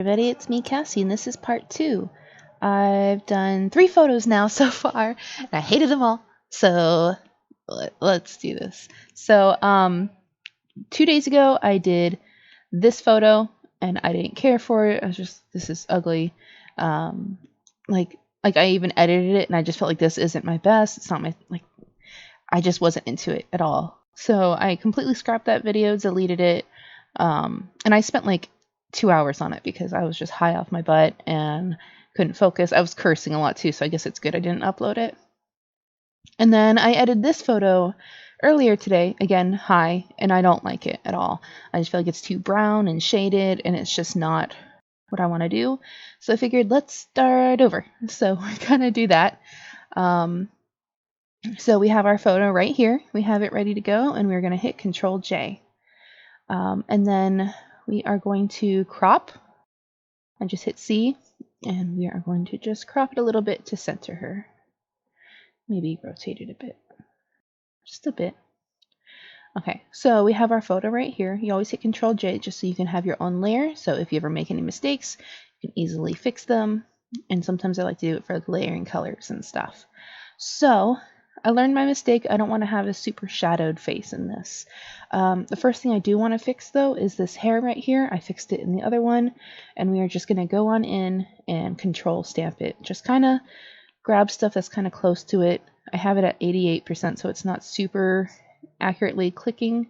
Everybody, it's me, Cassie, and this is part 2. I've done 3 photos now so far, and I hated them all. So let's do this. So 2 days ago, I did this photo, and I didn't care for it. I was just, this is ugly. Like I even edited it, and I just felt like this isn't my best. It's not my I just wasn't into it at all. So I completely scrapped that video, deleted it, and I spent like 2 hours on it because I was just high off my butt and couldn't focus. I was cursing a lot too, so I guess it's good I didn't upload it. And then I edited this photo earlier today, again, high, and I don't like it at all. I just feel like it's too brown and shaded, and it's just not what I want to do. So I figured let's start over. So we're gonna do that. So we have our photo right here. We have it ready to go, and we're going to hit Control J. And then we are going to crop. I just hit C, and we are going to just crop it a little bit to center her. Maybe rotate it a bit. Just a bit. Okay, so we have our photo right here. You always hit Control J just so you can have your own layer. So if you ever make any mistakes, you can easily fix them. And sometimes I like to do it for layering colors and stuff. So I learned my mistake. I don't want to have a super shadowed face in this. The first thing I do want to fix though is this hair right here. I fixed it in the other one, and we are just going to go on in and control stamp it. Just kind of grab stuff that's kind of close to it. I have it at 88%, so it's not super accurately clicking.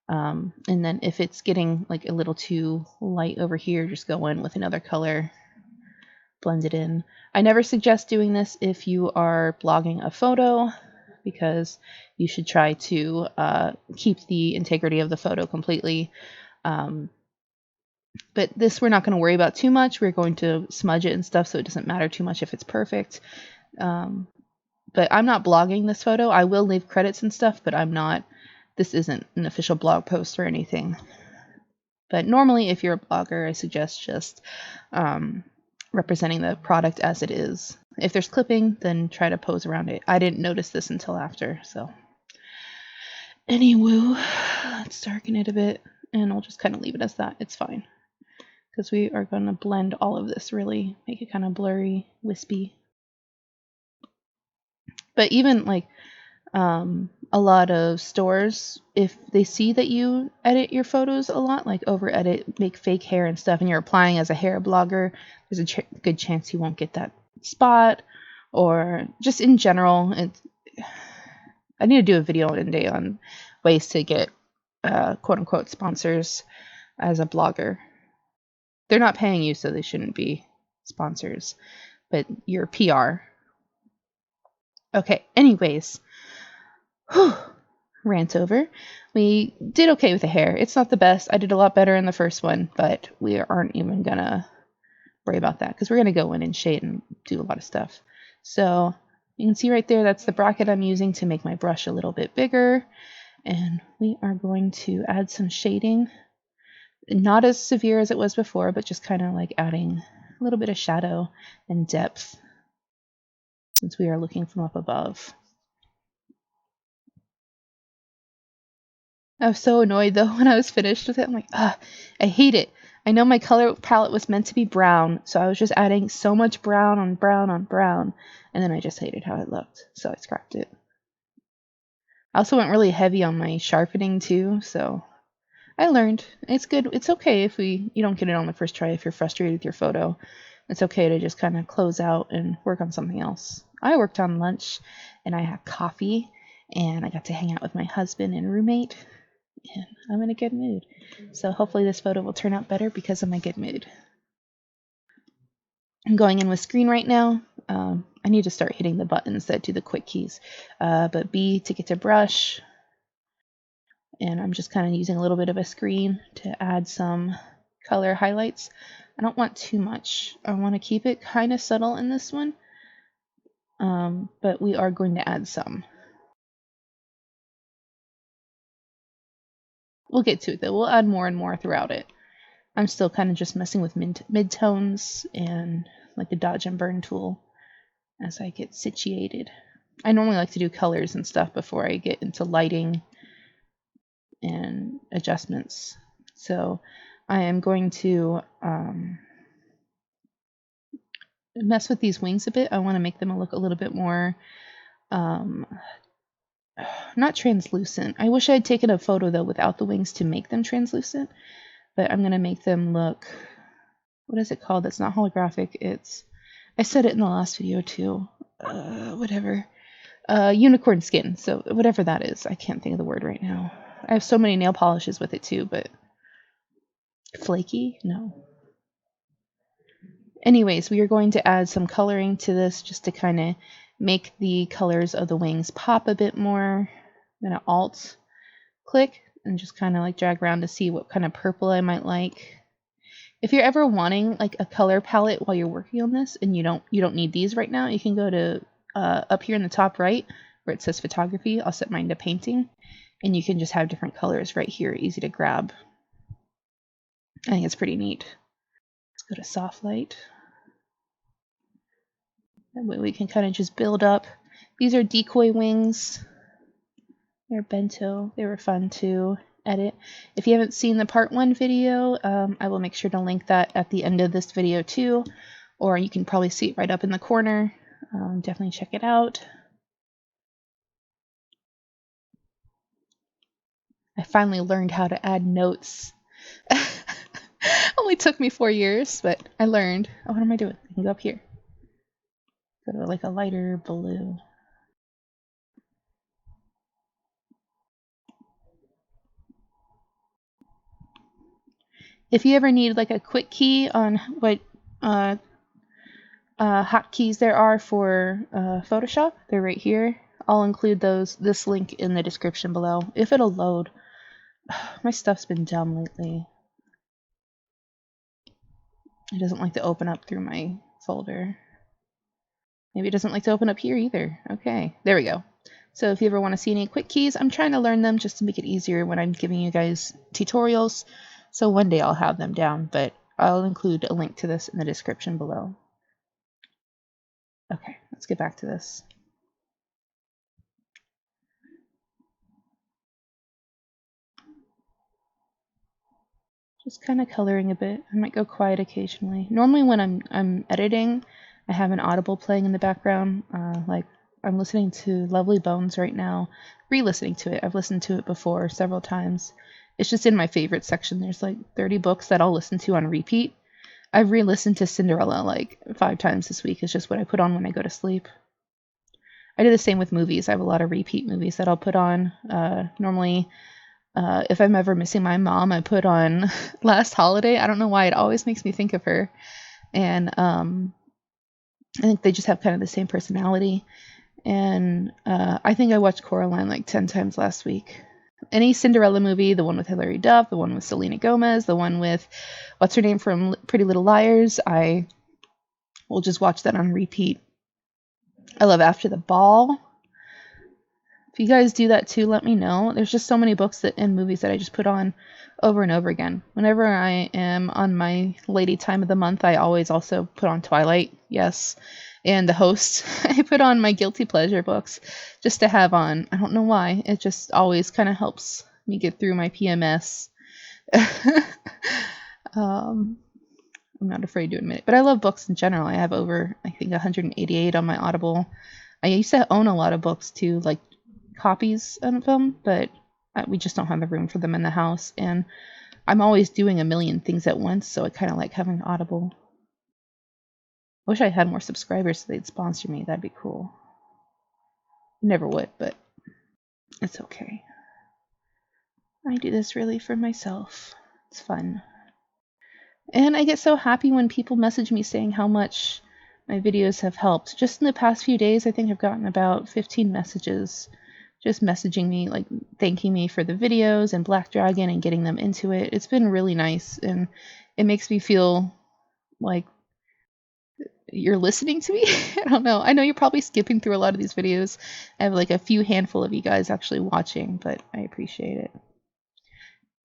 And then if it's getting like a little too light over here, just go in with another color, blend it in. I never suggest doing this if you are blogging a photo, because you should try to keep the integrity of the photo completely. But this we're not going to worry about too much. We're going to smudge it and stuff, so it doesn't matter too much if it's perfect. But I'm not blogging this photo. I will leave credits and stuff, but I'm not. This isn't an official blog post or anything. But normally, if you're a blogger, I suggest just representing the product as it is. If there's clipping, then try to pose around it. I didn't notice this until after, so. Anywho, let's darken it a bit, and I'll just kind of leave it as that. It's fine. Because we are going to blend all of this, really make it kind of blurry, wispy. But even like a lot of stores, if they see that you edit your photos a lot, like over edit, make fake hair and stuff, and you're applying as a hair blogger, there's a good chance you won't get that spot. Or just in general, I need to do a video one day on ways to get quote unquote sponsors as a blogger. They're not paying you, so they shouldn't be sponsors, but your PR. Okay, anyways. Rant over. We did okay with the hair. It's not the best. I did a lot better in the first one, but we aren't even gonna worry about that because we're gonna go in and shade and do a lot of stuff. So you can see right there, that's the bracket I'm using to make my brush a little bit bigger. And we are going to add some shading. Not as severe as it was before, but just kind of like adding a little bit of shadow and depth since we are looking from up above. I was so annoyed though when I was finished with it. I'm like, I hate it. I know my color palette was meant to be brown, so I was just adding so much brown on brown on brown, and then I just hated how it looked, so I scrapped it. I also went really heavy on my sharpening too, so I learned. It's good. It's okay if you don't get it on the first try if you're frustrated with your photo. It's okay to just kind of close out and work on something else. I worked on lunch, and I had coffee, and I got to hang out with my husband and roommate. And I'm in a good mood. So hopefully this photo will turn out better because of my good mood. I'm going in with screen right now. I need to start hitting the buttons that do the quick keys. But B to get to brush. And I'm just kind of using a little bit of a screen to add some color highlights. I don't want too much. I want to keep it kind of subtle in this one. But we are going to add some. We'll get to it though. We'll add more and more throughout it. I'm still kind of just messing with mid-tones and like the dodge and burn tool as I get situated. I normally like to do colors and stuff before I get into lighting and adjustments. So I am going to mess with these wings a bit. I want to make them look a little bit more, not translucent. I wish I had taken a photo though without the wings to make them translucent, but I'm going to make them look, what is it called? That's not holographic. It's, I said it in the last video too. Whatever. Unicorn skin. So whatever that is. I can't think of the word right now. I have so many nail polishes with it too, but flaky? No. Anyways, we are going to add some coloring to this just to kind of make the colors of the wings pop a bit more. I'm going to Alt click and just kind of like drag around to see what kind of purple I might like. If you're ever wanting like a color palette while you're working on this and you don't need these right now, you can go to up here in the top right where it says photography. I'll set mine to painting, and you can just have different colors right here, easy to grab. I think it's pretty neat. Let's go to soft light. That way we can kind of just build up. These are decoy wings. They're bento. They were fun to edit. If you haven't seen the part 1 video, I will make sure to link that at the end of this video too, or you can probably see it right up in the corner. Definitely check it out. I finally learned how to add notes. Only took me 4 years, but I learned. Oh, what am I doing? I can go up here. Go to like a lighter blue. If you ever need like a quick key on what hotkeys there are for Photoshop, they're right here. I'll include this link in the description below if it'll load. My stuff's been dumb lately. It doesn't like to open up through my folder. Maybe it doesn't like to open up here either. Okay, there we go. So if you ever want to see any quick keys, I'm trying to learn them just to make it easier when I'm giving you guys tutorials. So one day I'll have them down, but I'll include a link to this in the description below. Okay, let's get back to this. Just kind of coloring a bit. I might go quiet occasionally. Normally when I'm editing, I have an Audible playing in the background. Like I'm listening to Lovely Bones right now, re-listening to it. I've listened to it before several times. It's just in my favorite section. There's like 30 books that I'll listen to on repeat. I've re-listened to Cinderella like 5 times this week. It's just what I put on when I go to sleep. I do the same with movies. I have a lot of repeat movies that I'll put on. Normally, if I'm ever missing my mom, I put on Last Holiday. I don't know why, it always makes me think of her. And I think they just have kind of the same personality. And I think I watched Coraline like 10 times last week. Any Cinderella movie, the one with Hilary Duff, the one with Selena Gomez, the one with, what's her name from Pretty Little Liars, I will just watch that on repeat. I love After the Ball. If you guys do that too, let me know. There's just so many books and movies that I just put on over and over again. Whenever I am on my lady time of the month, I always also put on Twilight, yes, and The Host. I put on my guilty pleasure books just to have on. I don't know why. It just always kind of helps me get through my PMS. I'm not afraid to admit it, but I love books in general. I have over, I think, 188 on my Audible. I used to own a lot of books too, like copies of them, but we just don't have the room for them in the house, and I'm always doing a million things at once, so I kind of like having Audible. I wish I had more subscribers so they'd sponsor me. That'd be cool. Never would, but it's okay. I do this really for myself. It's fun. And I get so happy when people message me saying how much my videos have helped. Just in the past few days, I think I've gotten about 15 messages just messaging me, like thanking me for the videos and Black Dragon and getting them into it. It's been really nice, and it makes me feel like you're listening to me. I don't know. I know you're probably skipping through a lot of these videos. I have like a few handful of you guys actually watching, but I appreciate it.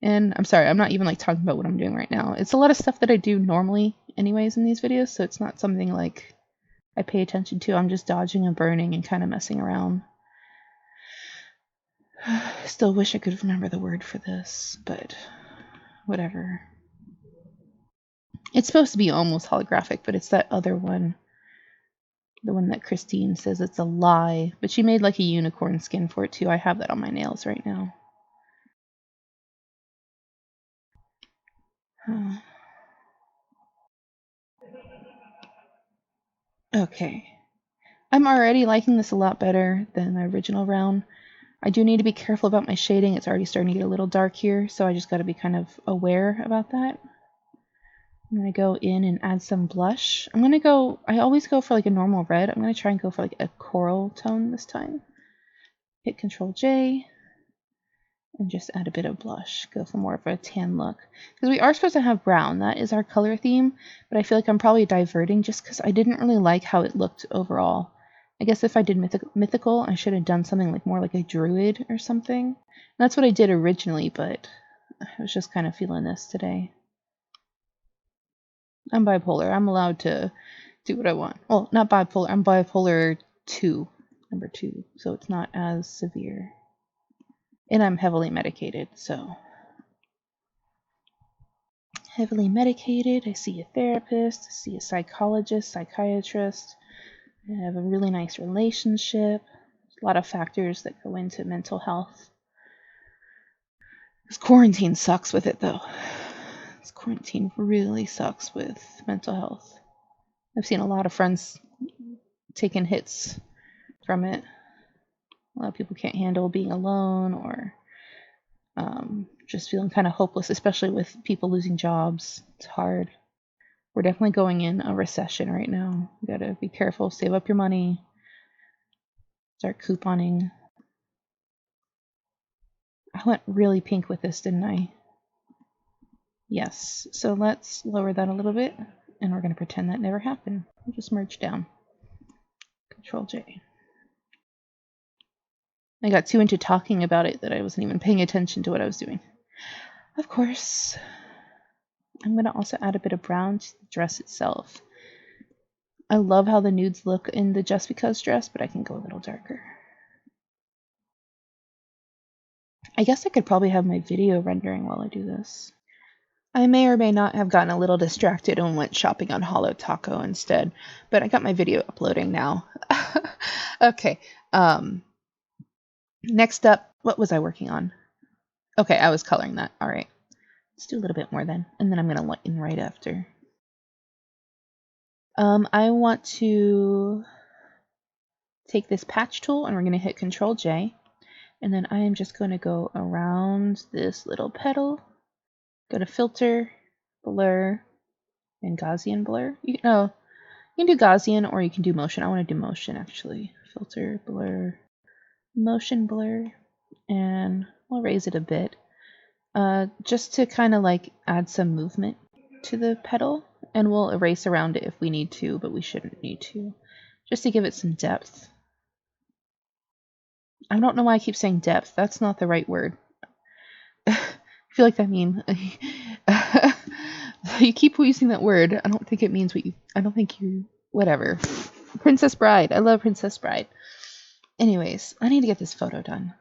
And I'm sorry, I'm not even like talking about what I'm doing right now. It's a lot of stuff that I do normally anyways in these videos, so it's not something like I pay attention to. I'm just dodging and burning and kind of messing around. Still wish I could remember the word for this, but whatever. It's supposed to be almost holographic, but it's that other one. The one that Christine says it's a lie, but she made like a unicorn skin for it too. I have that on my nails right now. Okay. I'm already liking this a lot better than the original round. I do need to be careful about my shading. It's already starting to get a little dark here, so I just got to be kind of aware about that. I'm going to go in and add some blush. I always go for like a normal red. I'm going to try and go for like a coral tone this time. Hit Control J and just add a bit of blush. Go for more of a tan look. Because we are supposed to have brown. That is our color theme, but I feel like I'm probably diverting just because I didn't really like how it looked overall. I guess if I did mythical, I should have done something like more like a druid or something. And that's what I did originally, but I was just kind of feeling this today. I'm bipolar. I'm allowed to do what I want. Well, not bipolar. I'm bipolar 2, number 2, so it's not as severe. And I'm heavily medicated, so. Heavily medicated. I see a therapist. I see a psychologist, psychiatrist. I have a really nice relationship. There's a lot of factors that go into mental health. This quarantine sucks with it, though. This quarantine really sucks with mental health. I've seen a lot of friends taking hits from it. A lot of people can't handle being alone or just feeling kind of hopeless, especially with people losing jobs. It's hard. We're definitely going in a recession right now. You gotta be careful, save up your money, start couponing. I went really pink with this, didn't I? Yes, so let's lower that a little bit, and we're gonna pretend that never happened. We'll just merge down. Control J. I got too into talking about it that I wasn't even paying attention to what I was doing. Of course. I'm going to also add a bit of brown to the dress itself. I love how the nudes look in the Just Because dress, but I can go a little darker. I guess I could probably have my video rendering while I do this. I may or may not have gotten a little distracted and went shopping on Holo Taco instead, but I got my video uploading now. Okay. Next up, what was I working on? Okay, I was coloring that. All right. Let's do a little bit more then, and then I'm going to lighten right after. I want to take this patch tool, and we're going to hit Control J, and then I am just going to go around this little petal, go to Filter, Blur, and Gaussian Blur. You can do Gaussian or you can do Motion. I want to do Motion actually. Filter, Blur, Motion Blur, and we'll raise it a bit, just to kind of like add some movement to the petal, and we'll erase around it if we need to, but we shouldn't need to, just to give it some depth. I don't know why I keep saying depth. That's not the right word. I feel like that means you keep using that word. I don't think it means what you. I don't think you. Whatever. Princess Bride. I love Princess Bride. Anyways, I need to get this photo done.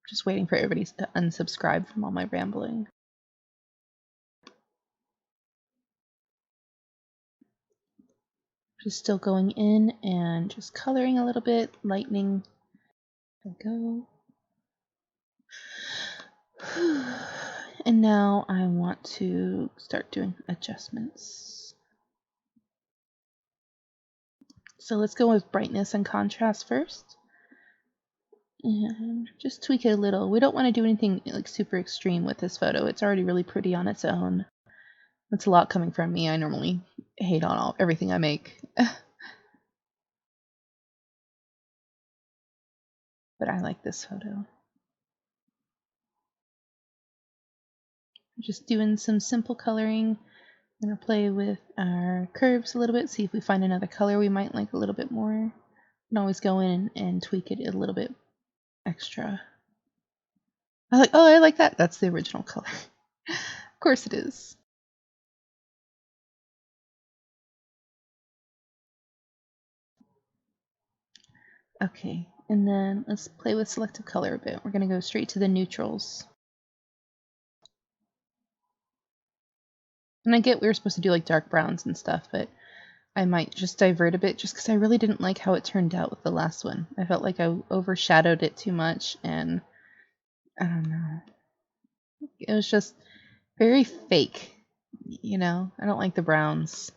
Just waiting for everybody to unsubscribe from all my rambling. Just still going in and just coloring a little bit, lightening. There we go. And now I want to start doing adjustments. So let's go with brightness and contrast first. And just tweak it a little. We don't want to do anything like super extreme with this photo. It's already really pretty on its own. That's a lot coming from me. I normally hate on everything I make. But I like this photo. Just doing some simple coloring. I'm going to play with our curves a little bit, see if we find another color we might like a little bit more. You can always go in and tweak it a little bit extra. I like that. That's the original color. Of course it is. Okay, and then let's play with selective color a bit. We're going to go straight to the neutrals. And I get we were supposed to do like dark browns and stuff, but I might just divert a bit just because I really didn't like how it turned out with the last one. I felt like I overshadowed it too much, and I don't know. It was just very fake, you know? I don't like the browns.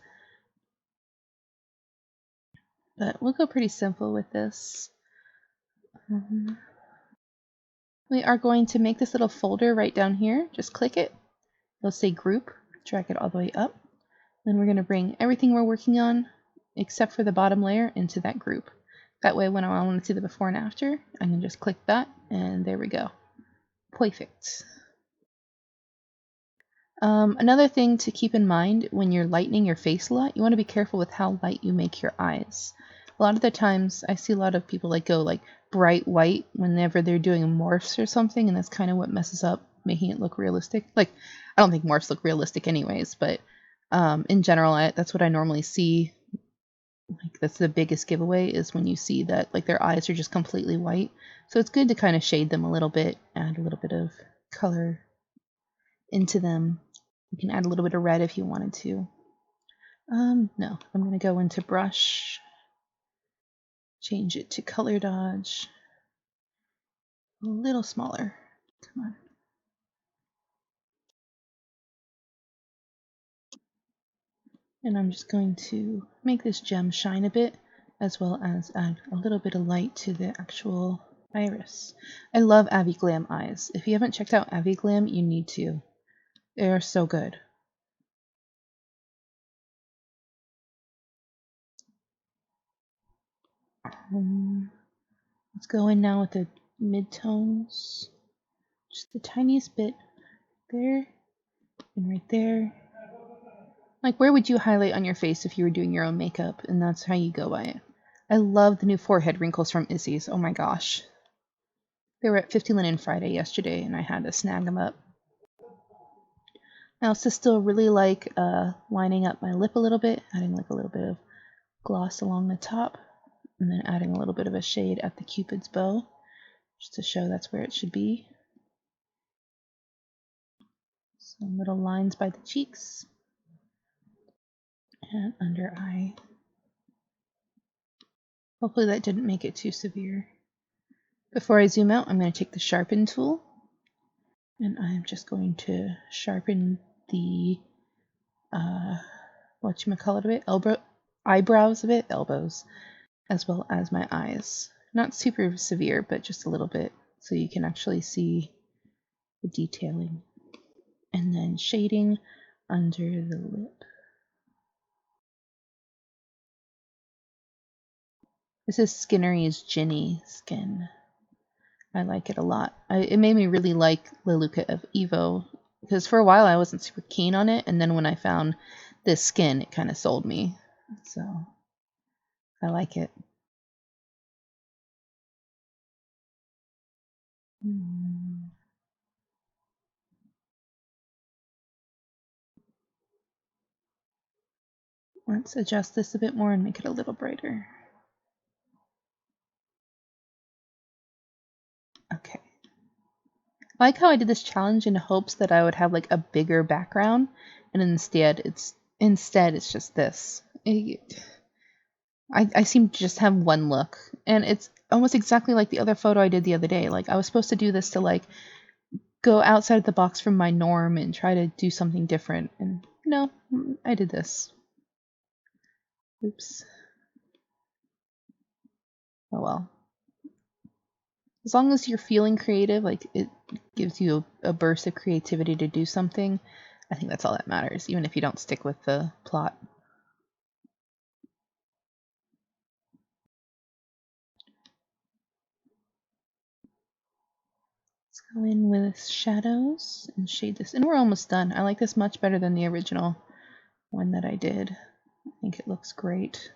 But we'll go pretty simple with this. We are going to make this little folder right down here. Just click it. It'll say group. Drag it all the way up. Then we're going to bring everything we're working on, except for the bottom layer, into that group. That way when I want to see the before and after, I can just click that, and there we go. Perfect. Another thing to keep in mind when you're lightening your face a lot, you want to be careful with how light you make your eyes. A lot of the times I see a lot of people go like bright white whenever they're doing morphs or something, and that's kind of what messes up making it look realistic. Like, I don't think morphs look realistic anyways, but in general, that's what I normally see. Like, that's the biggest giveaway, is when you see that like their eyes are just completely white. So it's good to kind of shade them a little bit, add a little bit of color into them. You can add a little bit of red if you wanted to. No, I'm going to go into brush, change it to color dodge, a little smaller. Come on. And I'm just going to make this gem shine a bit, as well as add a little bit of light to the actual iris. I love Aviglam eyes. If you haven't checked out Aviglam, you need to. They are so good. Let's go in now with the mid-tones. Just the tiniest bit there and right there. Like, where would you highlight on your face if you were doing your own makeup? And that's how you go by it. I love the new forehead wrinkles from Izzy's. Oh my gosh. They were at 50 Linen Friday yesterday, and I had to snag them up. I also still really like lining up my lip a little bit, adding like a little bit of gloss along the top, and then adding a little bit of a shade at the Cupid's bow, just to show that's where it should be. Some little lines by the cheeks and under eye. Hopefully that didn't make it too severe. Before I zoom out, I'm going to take the Sharpen tool, and I'm just going to sharpen the whatchamacallit a bit, eyebrows a bit, elbows, as well as my eyes. Not super severe, but just a little bit, so you can actually see the detailing. And then shading under the lip. This is Skinnery's Ginny skin. I like it a lot. It made me really like Leluca of Evo, because for a while I wasn't super keen on it, and then when I found this skin, it kind of sold me. So I like it. Let's adjust this a bit more and make it a little brighter. Okay. I like how I did this challenge in hopes that I would have like a bigger background, and instead it's just this. I seem to just have one look, and it's almost exactly like the other photo I did the other day. Like, I was supposed to do this to like go outside the box from my norm and try to do something different, and no, I did this. Oops. Oh well. As long as you're feeling creative, like it gives you a burst of creativity to do something, I think that's all that matters, even if you don't stick with the plot. Let's go in with shadows and shade this. And we're almost done. I like this much better than the original one that I did. I think it looks great.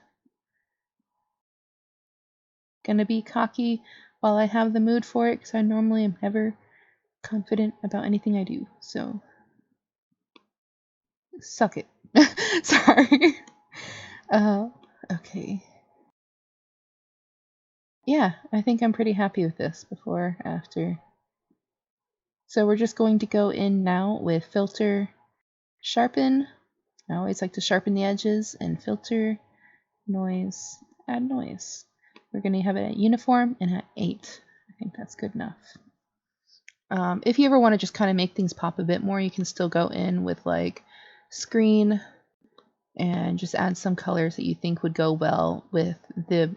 Gonna be cocky while I have the mood for it, because I normally am never confident about anything I do. So, suck it. Sorry. Okay. Yeah, I think I'm pretty happy with this before, after. So we're just going to go in now with filter, sharpen. I always like to sharpen the edges, and filter, noise, add noise. We're going to have it at uniform and at 8. I think that's good enough. If you ever want to just kind of make things pop a bit more, you can still go in with like screen and just add some colors that you think would go well with the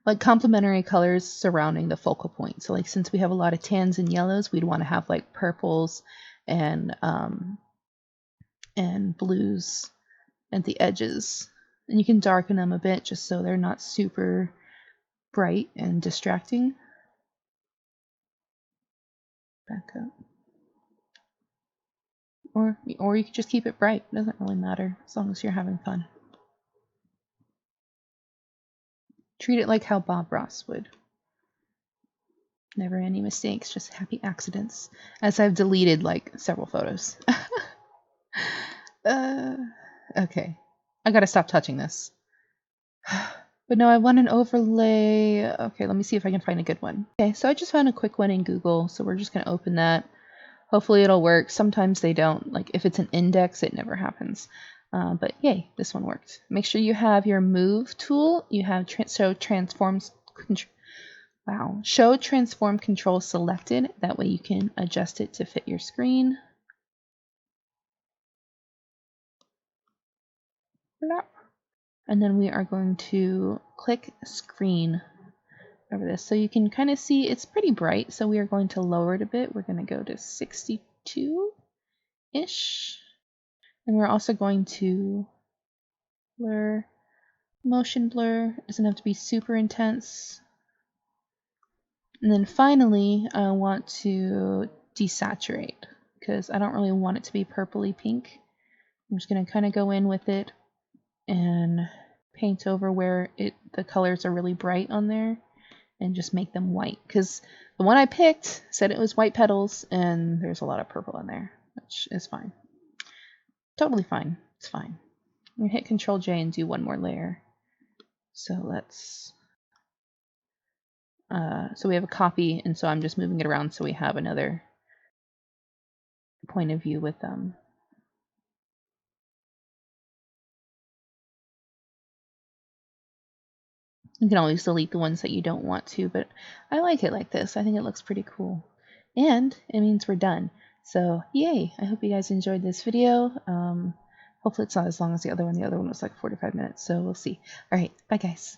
like complementary colors surrounding the focal point. So like since we have a lot of tans and yellows, we'd want to have like purples and blues at the edges. And you can darken them a bit just so they're not super bright and distracting. Back up. Or you could just keep it bright. It doesn't really matter as long as you're having fun. Treat it like how Bob Ross would. Never any mistakes, just happy accidents. As I've deleted like several photos. Okay. I gotta stop touching this. But no, I want an overlay. Okay, let me see if I can find a good one. Okay, so I just found a quick one in Google, so we're just gonna open that. Hopefully it'll work. Sometimes they don't. Like if it's an index, it never happens. But yay, this one worked. Make sure you have your move tool. You have show transform control selected. That way you can adjust it to fit your screen. And then we are going to click screen over this. So you can kind of see it's pretty bright. So we are going to lower it a bit. We're going to go to 62-ish. And we're also going to blur, motion blur. It doesn't have to be super intense. And then finally, I want to desaturate because I don't really want it to be purpley pink. I'm just going to kind of go in with it and paint over where the colors are really bright on there and just make them white, because the one I picked said it was white petals and there's a lot of purple in there, which is fine. Totally fine. It's fine. I'm gonna hit Control J and do one more layer. So let's so we have a copy, and so I'm just moving it around so we have another point of view with them. You can always delete the ones that you don't want to, but I like it like this. I think it looks pretty cool. And it means we're done. So yay, I hope you guys enjoyed this video. Hopefully it's not as long as the other one. The other one was like 45 minutes, so we'll see. All right, bye guys.